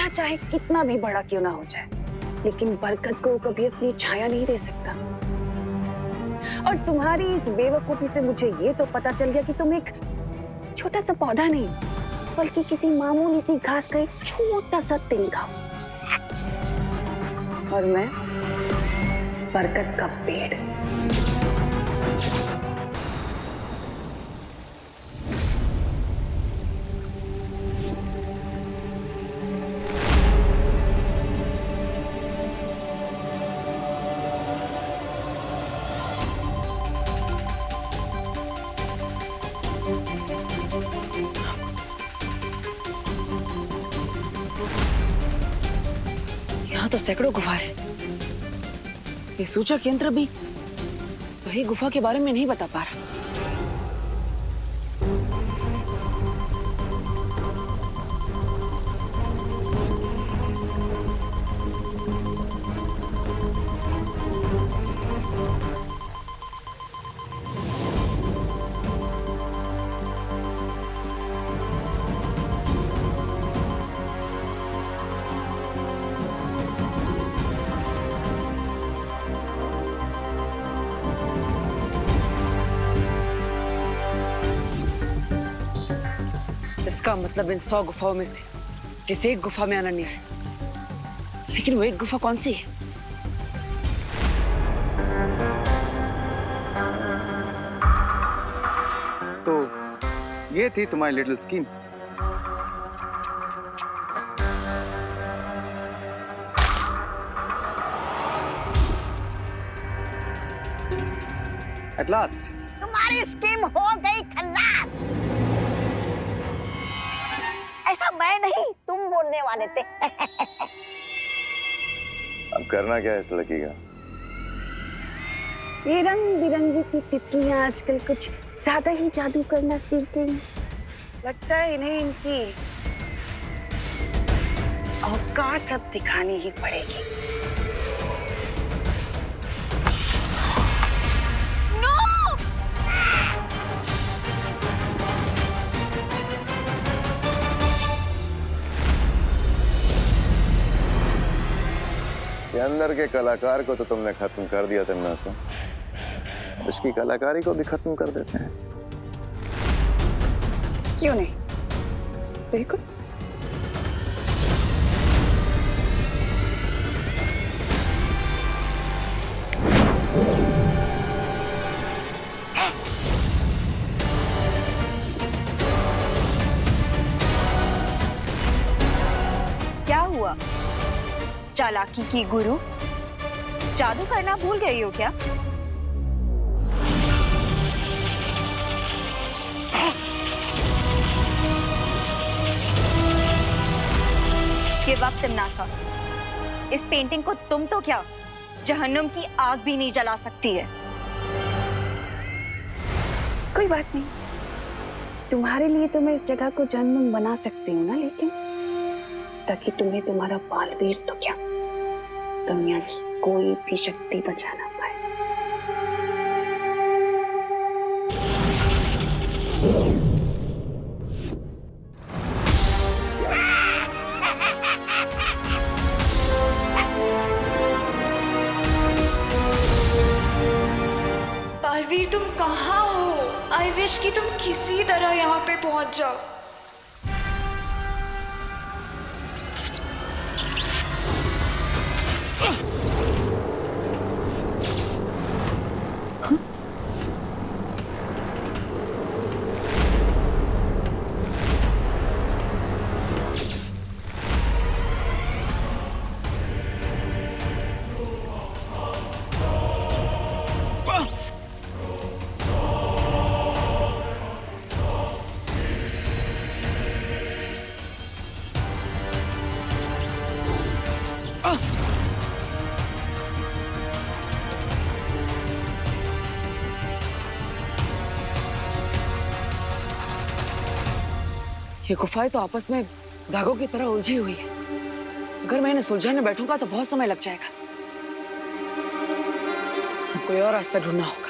पौधा चाहे कितना भी बड़ा क्यों ना हो जाए, लेकिन बरगद को कभी अपनी छाया नहीं दे सकता। और तुम्हारी इस बेवकूफी से मुझे ये तो पता चल गया कि तुम एक छोटा सा पौधा नहीं, बल्कि किसी मामूली सी घास का एक छोटा सा तिनका हो। और मैं बरगद का पेड़। यहाँ तो सैकड़ों गुफा है। ये सूचक यंत्र भी सही गुफा के बारे में नहीं बता पा रहा। इसका मतलब इन 100 गुफाओं में से किसी एक गुफा में अनन्या है, लेकिन वो एक गुफा कौन सी है? तो ये थी तुम्हारी लिटिल स्कीम। एट लास्ट तुम्हारी स्कीम हो गई खल्लास। ऐसा मैं नहीं, तुम बोलने वाले थे। अब करना क्या है इस लड़की का? ये रंग बिरंगी सी तितलियां आजकल कुछ ज्यादा ही जादू करना सीख गई। लगता है इन्हें इनकी औकात अब दिखानी ही पड़ेगी। ये अंदर के कलाकार को तो तुमने खत्म कर दिया तन्ना से, उसकी कलाकारी को भी खत्म कर देते हैं। क्यों नहीं, बिल्कुल। क्या हुआ? चालाकी की गुरु, जादू करना भूल गई हो क्या? ये वक्त नासा, इस पेंटिंग को तुम तो क्या जहन्नुम की आग भी नहीं जला सकती है। कोई बात नहीं, तुम्हारे लिए तो मैं इस जगह को जन्म बना सकती हूँ ना, लेकिन ताकि तुम्हें तुम्हारा बालवीर तो क्या दुनिया की कोई भी शक्ति बचा ना पाए। बालवीर तुम कहाँ हो? आई विश कि तुम किसी तरह यहाँ पे पहुंच जाओ। ये गुफाएं तो आपस में धागों की तरह उलझी हुई है। अगर मैं इन्हें सुलझाने बैठूंगा तो बहुत समय लग जाएगा। कोई और रास्ता ढूंढना होगा।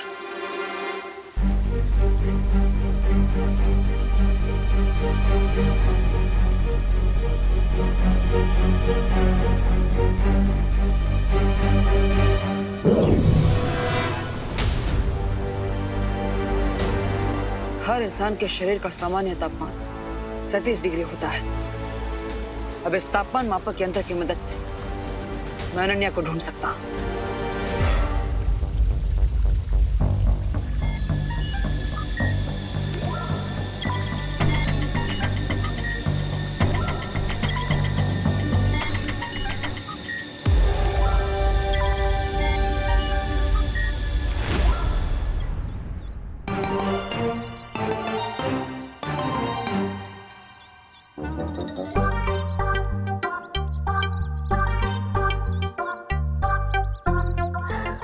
हर इंसान के शरीर का सामान्य तापमान 37 डिग्री होता है। अब इस तापमान मापक यंत्र की मदद से मैं अनन्या को ढूंढ सकता हूं।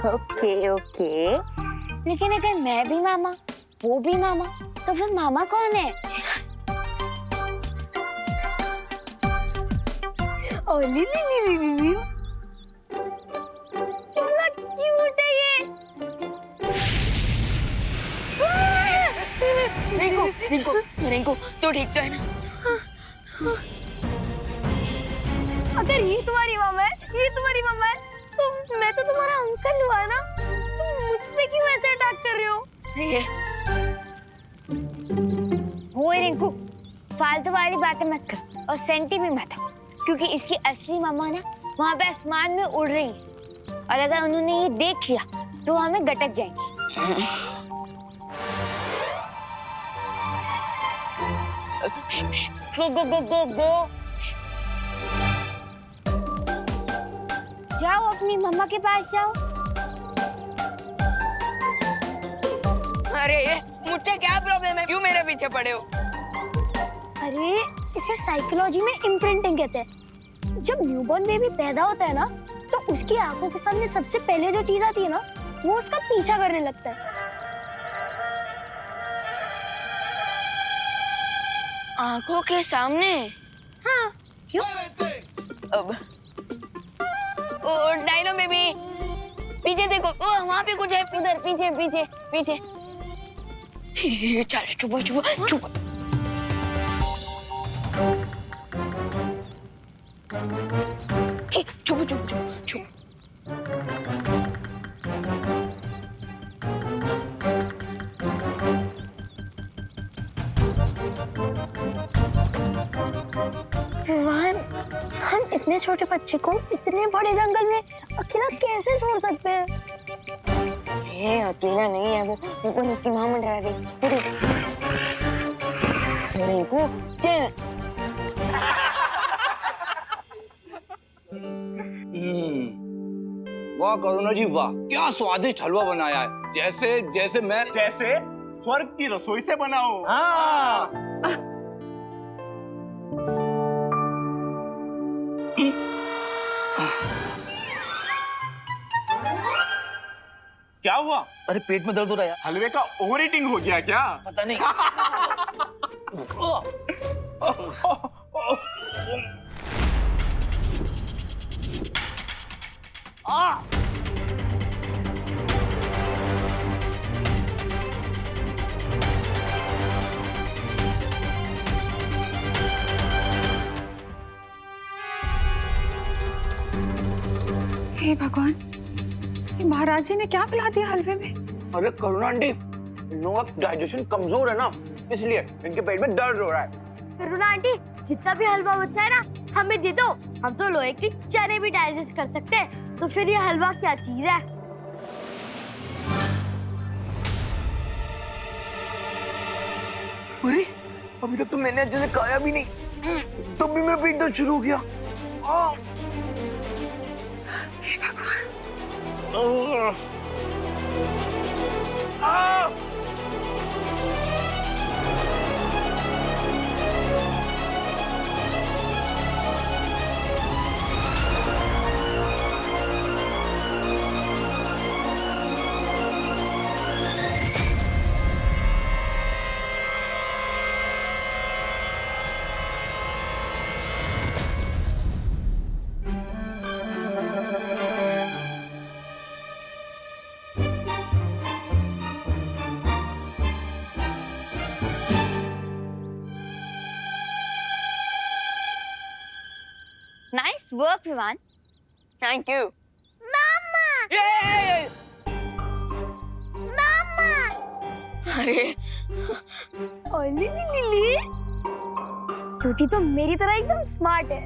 ओके ओके, लेकिन अगर मैं भी मामा, वो भी मामा, तो फिर मामा कौन है? ओ ली ली ली ली ली ली, कितना क्यूट है ये। रिंकू रिंकू रिंकू, तो ठीक तो है ना? अगर ये तुम्हारी मामा है, ये तुम्हारी मामा है, तो मैं तो तुम्हारा अंकल हुआ ना? तुम मुझ पे क्यों ऐसे अटैक कर रहे हो? ओए रिंकू, फालतू वाली बातें मत कर और सेंटी भी मत हो, क्योंकि इसकी असली मामा ना वहाँ पे आसमान में उड़ रही है और अगर उन्होंने ये देख लिया तो हमें गटक जाएंगी। गो गो गो गो गो, जाओ अपनी मम्मा के पास जाओ। अरे मुझसे क्या प्रॉब्लम है, क्यों मेरे पीछे पड़े हो? अरे इसे साइकोलॉजी में इम्प्रिंटिंग कहते हैं। जब न्यूबॉर्न बेबी पैदा होता है ना, तो उसकी आंखों के सामने सबसे पहले जो चीज आती है ना, वो उसका पीछा करने लगता है। आंखों के सामने? हाँ, क्यों? अब ओ डायनो बेबी, पीछे देखो, ओ वहाँ पे कुछ है, उधर पीछे पीछे पीछे। चल चुप चुप चुप। चुप चुप चुप चुप। रोहन, हम इतने छोटे बच्चे को इतने बड़े जंगल में अकेला कैसे छोड़ सकते हैं? ये अकेला नहीं है, वो ऊपर उसकी माँ मंडरा रही। सोनी को चल। वाह करुणा जी वाह, क्या स्वादिष्ट हलवा बनाया है, जैसे जैसे मैं जैसे स्वर्ग की रसोई से बना हो। हाँ। क्या हुआ? अरे पेट में दर्द हो रहा है यार। हलवे का ओवर ईटिंग हो गया क्या? पता नहीं। हे भगवान, ये महाराज जी ने क्या पिला दिया हलवे में? अरे करुणा आंटी, इन लोगों का डाइजेशन कमजोर है ना, इसलिए इनके पेट में दर्द हो रहा है। करुणा आंटी, जितना भी हलवा बचा है ना, हमें दे दो। हम तो लोहे के चने भी डाइजेस्ट कर सकते हैं, तो फिर ये हलवा क्या चीज है? अरे अभी तक तो मैंने अच्छे से खाया भी नहीं, तब भी मेरा पेट दर्द शुरू हो गया। हे भगवान, वर्क विवान। Thank you. अरे लिली टूटी तो मेरी तरह एकदम स्मार्ट है।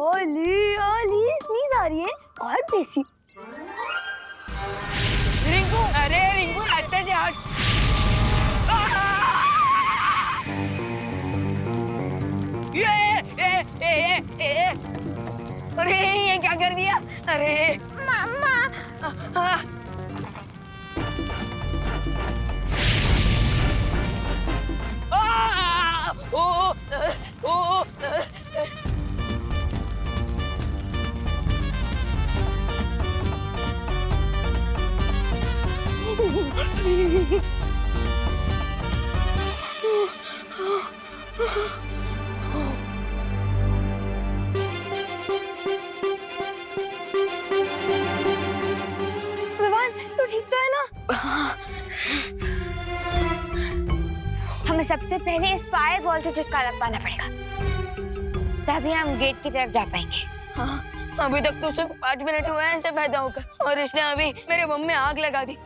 ओली ओली स्नीज आ रही है। God bless you. रिंकू, अरे रिंकू हटते से हट। ये अरे ये क्या कर दिया? अरे मम्मा विवान तू ठीक तो है ना? हमें सबसे पहले इस फायर वॉल से छुटकारा पाना पड़ेगा, तभी हम गेट की तरफ जा पाएंगे। हाँ, अभी तक तो सिर्फ 5 मिनट हुए हैं इसे पैदा होकर और इसने अभी मेरे बम में आग लगा दी।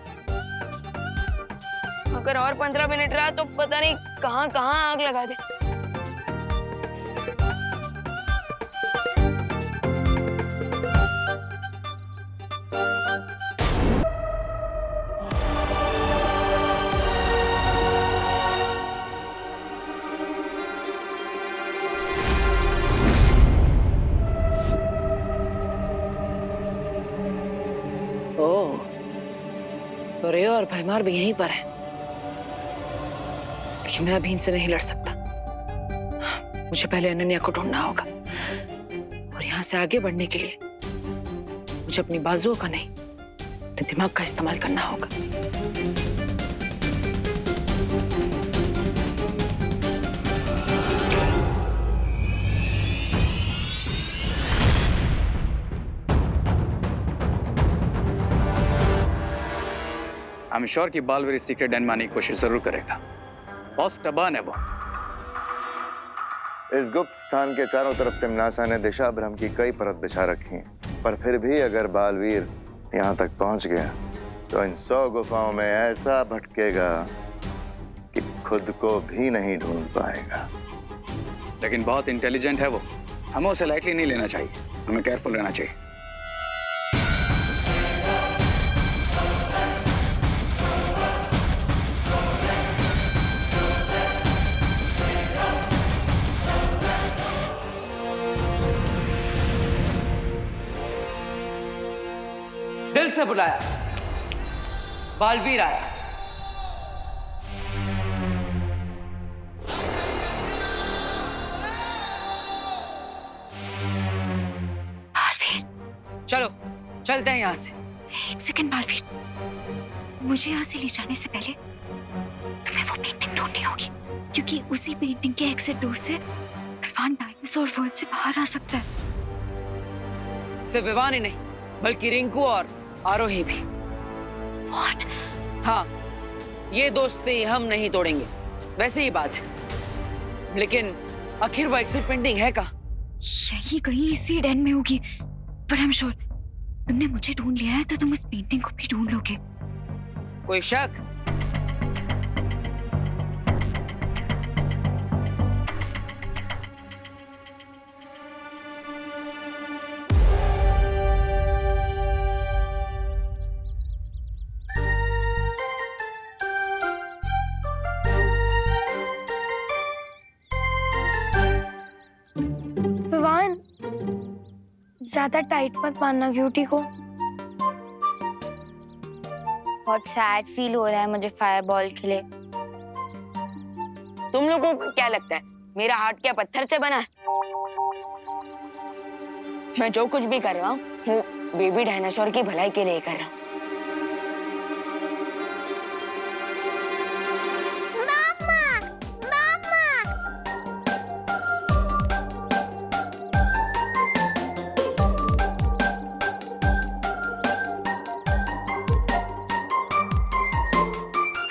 अगर और 15 मिनट रहा तो पता नहीं कहाँ कहाँ आग लगा दे। ओह, तो रेयो और भैमार भी यहीं पर है, लेकिन मैं अभी इनसे नहीं लड़ सकता। मुझे पहले अनन्या को ढूंढना होगा और यहाँ से आगे बढ़ने के लिए मुझे अपनी बाजुओं का नहीं, अपने दिमाग का इस्तेमाल करना होगा। आई एम श्योर कि बालवीर इस सीक्रेट डैन में आने की कोशिश जरूर करेगा। बहुत टबान है वो। इस गुप्त स्थान के चारों तरफ तिमनासा ने दिशा भ्रम की कई परत बिछा रखी हैं, पर फिर भी अगर बालवीर यहाँ तक पहुँच गया तो इन 100 गुफाओं में ऐसा भटकेगा कि खुद को भी नहीं ढूंढ पाएगा। लेकिन बहुत इंटेलिजेंट है वो, हमें उसे लाइटली नहीं लेना चाहिए, हमें केयरफुल रहना चाहिए। दिल से बुलाया, बालवीर आया। बालवीर, चलो चलते हैं यहाँ से। एक सेकंड बालवीर, मुझे यहाँ से ले जाने से पहले तुम्हें वो पेंटिंग ढूंढनी होगी, क्योंकि उसी पेंटिंग के एग्जिट डोर से विवान डायनासोर वर्ल्ड से बाहर आ सकता है। सिर्फ विवान ही नहीं, बल्कि रिंकू और आरोही भी। What? हाँ, ये दोस्ती हम नहीं तोड़ेंगे, वैसे ही बात है। लेकिन आखिर वो एग्जिट पेंटिंग है कहाँ? यही कहीं इसी डैन में होगी, पर आई एम श्योर तुमने मुझे ढूंढ लिया है तो तुम उस पेंटिंग को भी ढूंढ लोगे। कोई शक? विवान ज्यादा टाइट मत बांधना क्यूटी को। बहुत सैड फील हो रहा है मुझे फायरबॉल के लिए। तुम लोगों को क्या लगता है मेरा हार्ट क्या पत्थर से बना है? मैं जो कुछ भी कर रहा हूँ वो बेबी डायनासोर की भलाई के लिए कर रहा हूँ।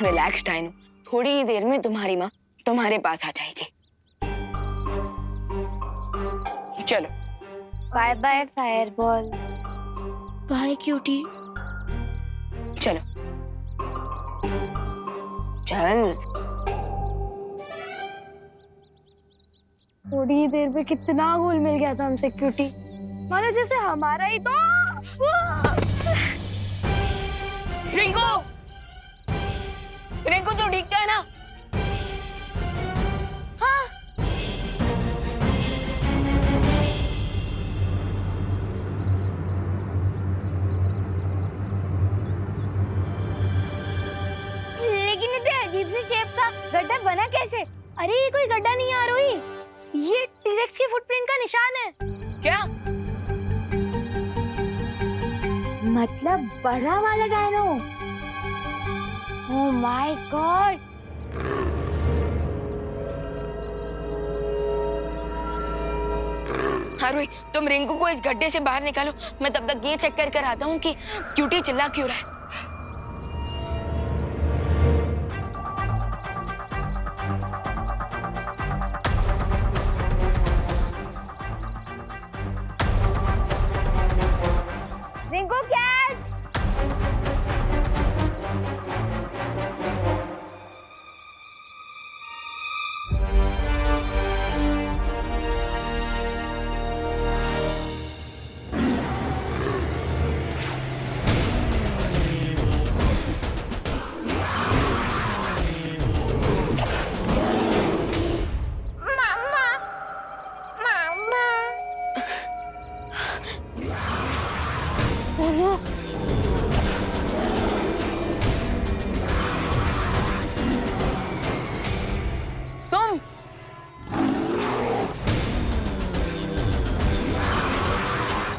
रिलैक्स डाइनो, थोड़ी ही देर में तुम्हारी माँ तुम्हारे पास आ जाएगी। चलो bye bye fireball, bye cutie. चलो चल। थोड़ी ही देर में कितना घुल मिल गया था हमसे क्यूटी, मानो जैसे हमारा ही तो। रिंकू, रिंकू तो ठीक है ना? हाँ। लेकिन इतने अजीब से शेप का गड्ढा बना कैसे? अरे ये कोई गड्ढा नहीं है आरोही, ये टीरेक्स के फुटप्रिंट का निशान है। क्या मतलब बड़ा वाला dino? Oh my God. Aarohi, तुम रिंकू को इस गड्ढे से बाहर निकालो, मैं तब तक ये चेक कर आता हूँ कि क्यूटी चिल्ला क्यों रहा है। रिंकू कैच।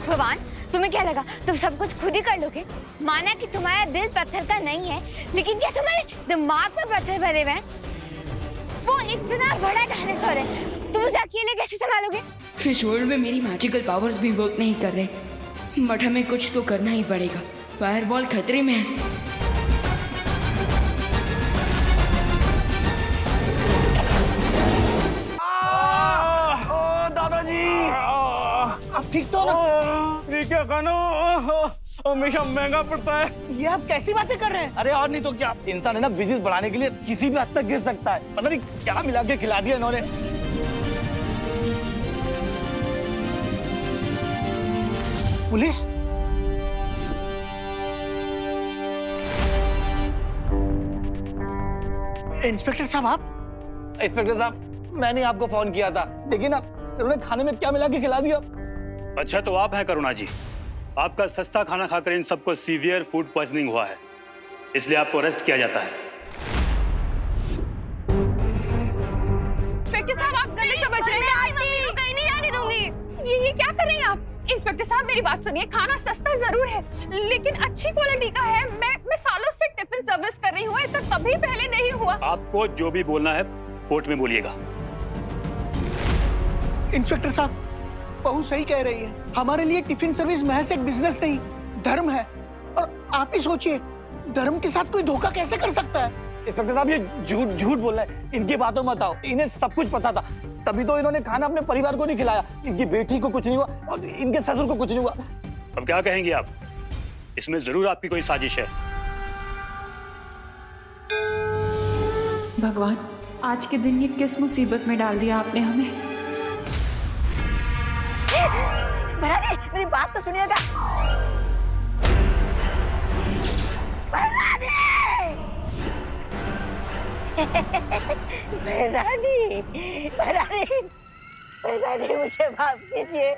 भगवान, तुम्हें क्या लगा तुम सब कुछ खुद ही कर लोगे? माना कि तुम्हारा दिल पत्थर का नहीं है, लेकिन क्या तुम्हारे दिमाग में पत्थर भरे हुए हैं? वो इतना बड़ा डायनासोर है, तुम उसे अकेले कैसे संभालोगे? इस वर्ल्ड में मेरी मैजिकल पावर्स भी वर्क नहीं कर रहे, बट हमें कुछ तो करना ही पड़ेगा। फायरबॉल खतरे में है। आप ठीक तो ना? ठीक है खानो, हमेशा महंगा पड़ता है। ये आप कैसी बातें कर रहे हैं? अरे और नहीं तो क्या, इंसान है ना बिजनेस बढ़ाने के लिए किसी भी हद तक गिर सकता है। पता नहीं क्या मिला के खिला दिया इन्होंने। पुलिस? इंस्पेक्टर साहब आप? इंस्पेक्टर साहब मैंने आपको फोन किया था, देखिए ना इन्होंने खाने में क्या मिला के खिला दिया। अच्छा तो आप हैं करुणा जी। आपका सस्ता खाना खाकर इन सबको सीवियर फूड पॉइजनिंग हुआ है, इसलिए आपको अरेस्ट किया जाता है। इंस्पेक्टर साहब आप गलत समझ रहे हैं। मैं मम्मी को कहीं नहीं जाने दूंगी। ये क्या कर रहे हैं आप? इंस्पेक्टर साहब मेरी बात सुनिए, खाना सस्ता जरूर है लेकिन अच्छी क्वालिटी का है। मैं सालों से टिफिन सर्विस कर रही हूँ, ऐसा कभी पहले नहीं हुआ। आपको जो भी बोलना है कोर्ट में बोलिएगा। इंस्पेक्टर साहब बहू सही कह रही है, हमारे लिए टिफिन सर्विस महज एक बिजनेस नहीं धर्म है। और आप ही सोचिए धर्म के साथ कोई धोखा कैसे कर सकता है? इंस्पेक्टर साहब ये झूठ बोल रहा है, इनकी बातों मत आओ। इन्हें सब कुछ पता था, तभी तो इन्होंने खाना अपने परिवार को नहीं खिलाया। इनकी बेटी को कुछ नहीं हुआ और इनके ससुर को कुछ नहीं हुआ। अब क्या कहेंगे आप? इसमें जरूर आपकी कोई साजिश है। भगवान, आज के दिन ये किस मुसीबत में डाल दिया आपने हमें। भरानी मेरी बात तो सुनिएगा। भरानी भरानी भरानी भरानी मुझे माफ कीजिए,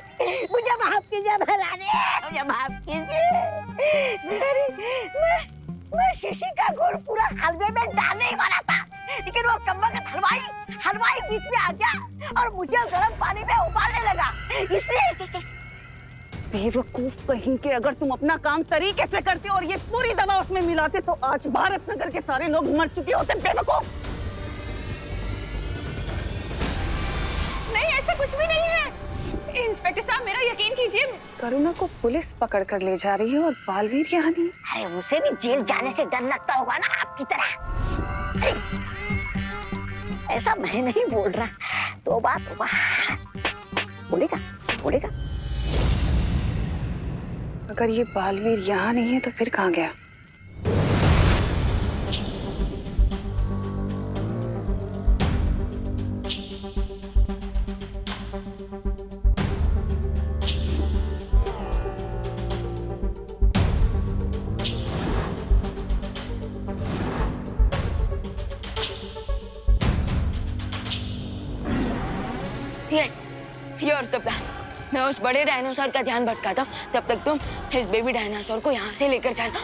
मुझे माफ कीजिए भरानी, मुझे माफ कीजिए भरानी। मैं शीशी का गुड़ पूरा हलवे में डालने ही वाला था, लेकिन वो कम्बख्त हलवाई बीच में आ गया और मुझे गर्म पानी में उबालने लगा, इसलिए। बेवकूफ कहीं के, अगर तुम अपना काम तरीके से करते और ये पूरी दवा उसमें मिलाते तो आज भारत नगर के सारे लोग मर चुके होते। बेवकूफ। नहीं ऐसा कुछ भी नहीं है। इंस्पेक्टर साहब मेरा यकीन कीजिए। करुणा को पुलिस पकड़ कर ले जा रही है और बालवीर यहाँ नहीं। अरे उसे भी जेल जाने से डर लगता होगा ना आपकी तरह। ऐसा मैं नहीं बोल रहा। तौबा तौबा। बोलेगा बोलेगा। अगर ये बालवीर यहाँ नहीं है तो फिर कहाँ गया? Yes, your the plan. मैं उस बड़े डायनासोर का ध्यान भटकाता हूँ, तब तक तुम इस बेबी डायनासोर को यहाँ से लेकर जाना।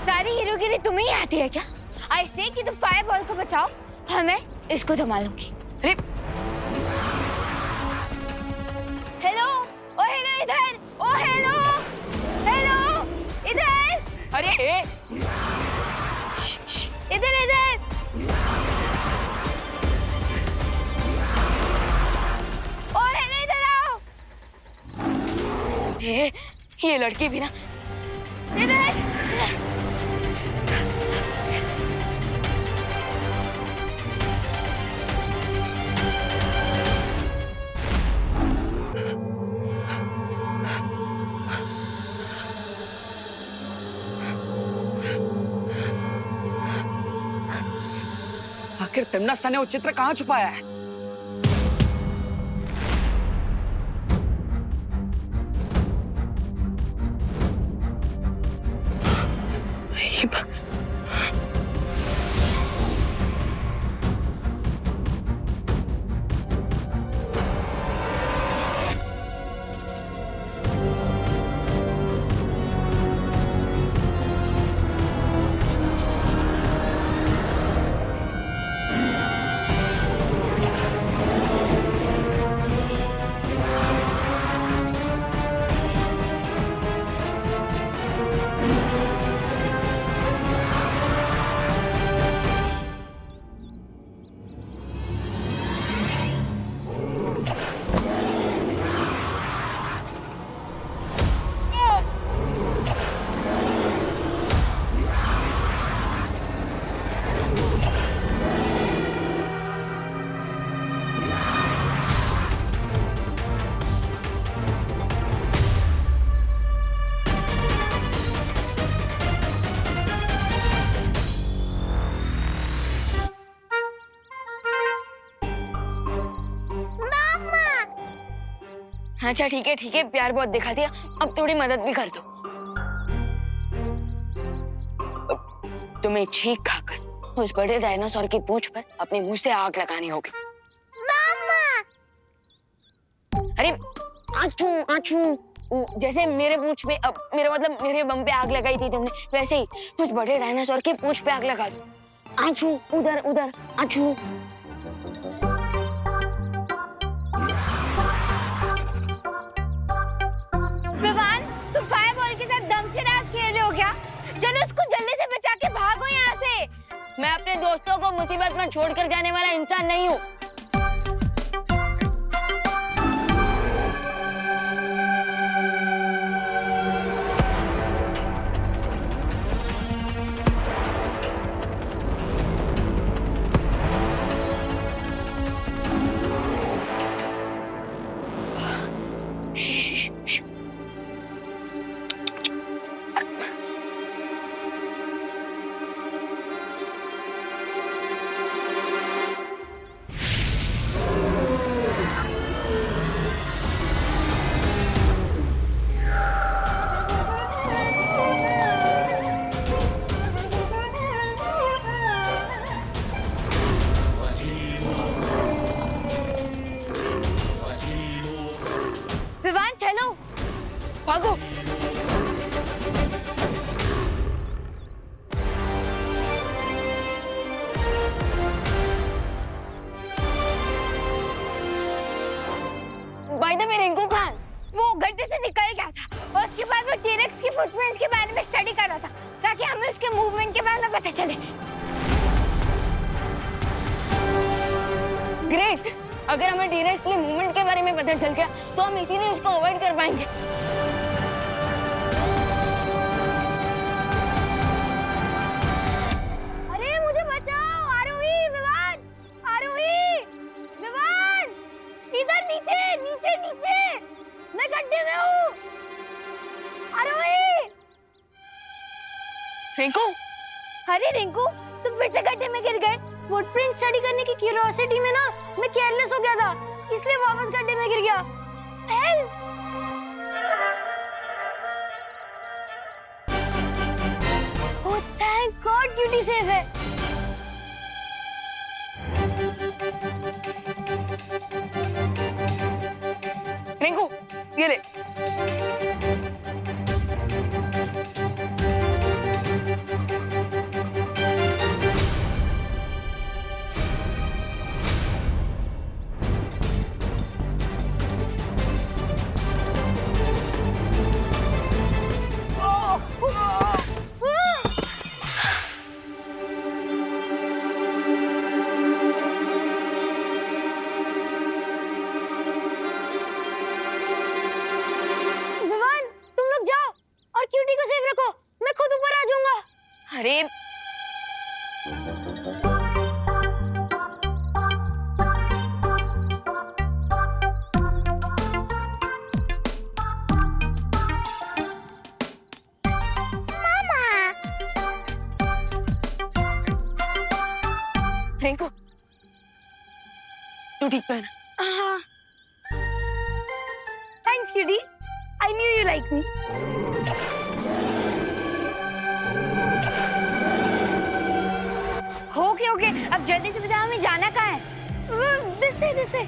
सारी हीरोगिरी तुम्हें ही आती है क्या? ऐसे कि तुम फायर बॉल को बचाओ, हमें इसको संभालूंगी। अरे हेलो, ओ हेलो इधर, ओ हेलो, हेलो इधर, अरे इधर इधर। ओ हेलो इधर आओ। ये लड़की भी ना। इधर। आखिर तिमनासा ने वो चित्र कहाँ छुपाया है? अच्छा ठीक है, प्यार बहुत दिखा दिया, अब थोड़ी मदद भी कर दो। तुम्हें छींक खाकर उस बड़े डायनासोर की पूंछ पर अपने मुंह से आग लगानी होगी। मामा। अरे आचू आचू, जैसे मेरे पूंछ पे, अब मेरा मतलब मेरे बम पे आग लगाई थी तुमने, वैसे ही उस बड़े डायनासोर की पूंछ पे आग लगा दो। आचू, उधर उधर, आचू। तुम फायर बॉल के साथ दमशराज खेल रहे हो क्या? चलो उसको जल्दी से बचा के भागो यहाँ से। मैं अपने दोस्तों को मुसीबत में छोड़कर जाने वाला इंसान नहीं हूँ। भागो। By the way Rinku Khan वो गड्ढे से निकल गया था और उसके बाद वो टी-रेक्स की फुटप्रिंट्स के बारे में स्टडी कर रहा था ताकि हमें उसके मूवमेंट के बारे में पता चले। ग्रेट। अगर हमें डायरेक्टली मूवमेंट के बारे में पता चल गया तो हम इसीलिए उसको अवॉइड कर पाएंगे। अरे मुझे बचाओ, आरोही, विवान, आरोही, विवान, इधर नीचे नीचे नीचे, मैं गड्ढे में हूँ। आरोही। रिंकू, अरे रिंकू, तुम फिर से गड्ढे में गिर गए। फुटप्रिंट स्टडी करने की क्यूरियोसिटी में ना मैं केयरलेस हो गया था, इसलिए वापस गड्ढे में गिर गया। Help! Oh thank God, cutie safe है। रिंकू, ये ले। विवान, तुम लोग जाओ और क्यूटी को सेफ रखो, मैं खुद ऊपर आ जाऊंगा। अरे रिंकू, तू ठीक तो है ना? Thanks cutie, I knew you like me. Okay okay, अब जल्दी से बताओ हमें जाना कहाँ है। This way this way.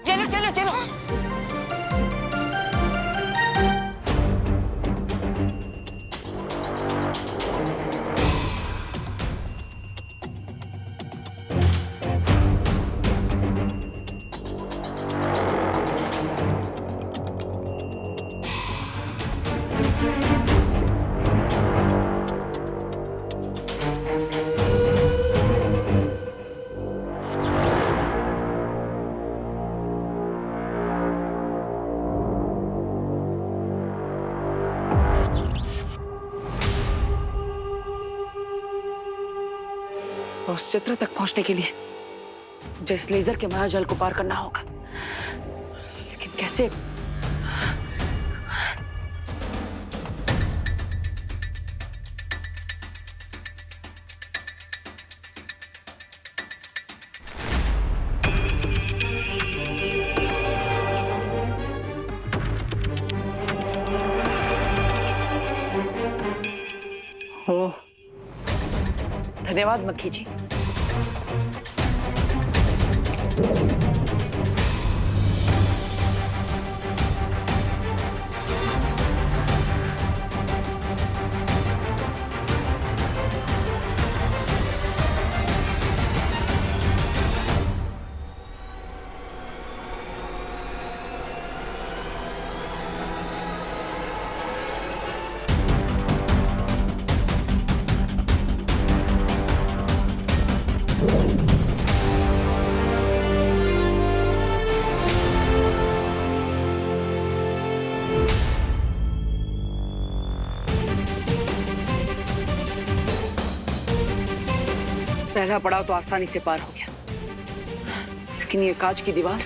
चलो चलो चलो। उस चित्र तक पहुंचने के लिए मुझे इस लेजर के मायाजाल को पार करना होगा, लेकिन कैसे? ओह, धन्यवाद मक्खी जी। पहला पड़ाव तो आसानी से पार हो गया, लेकिन ये कांच की दीवार,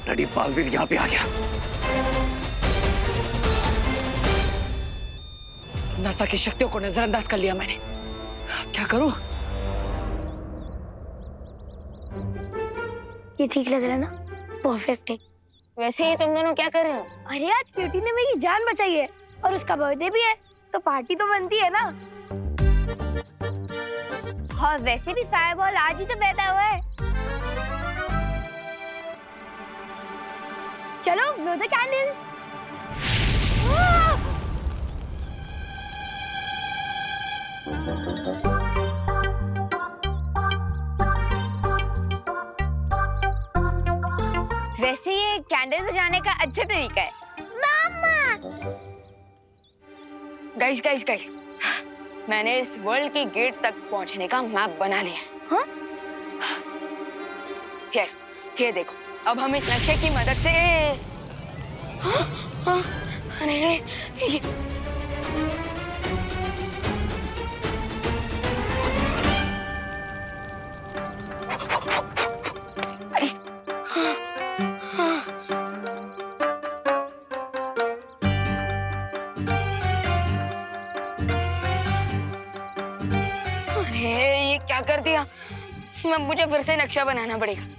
ब्लडी बालवीर यहाँ पे आ गया। नासा की शक्तियों को नजरअंदाज कर लिया मैंने। अब क्या करूं? ये ठीक लग रहा है ना? परफेक्ट है। वैसे ही तुम दोनों क्या कर रहे हो? अरे आज क्यूटी ने मेरी जान बचाई है और उसका बर्थडे भी है, तो पार्टी तो बनती है ना। और वैसे भी फायरबॉल आज ही तो पैदा हुआ है। चलो ब्लो द कैंडल्स। वैसे ये कैंडल बजाने का अच्छा तरीका है। गाइस गाइस गाइस, मैंने इस वर्ल्ड के गेट तक पहुंचने का मैप बना लिया है। हाँ? ये देखो, अब हम इस नक्शे की मदद से अरे ये क्या कर दिया? मुझे फिर से नक्शा बनाना पड़ेगा।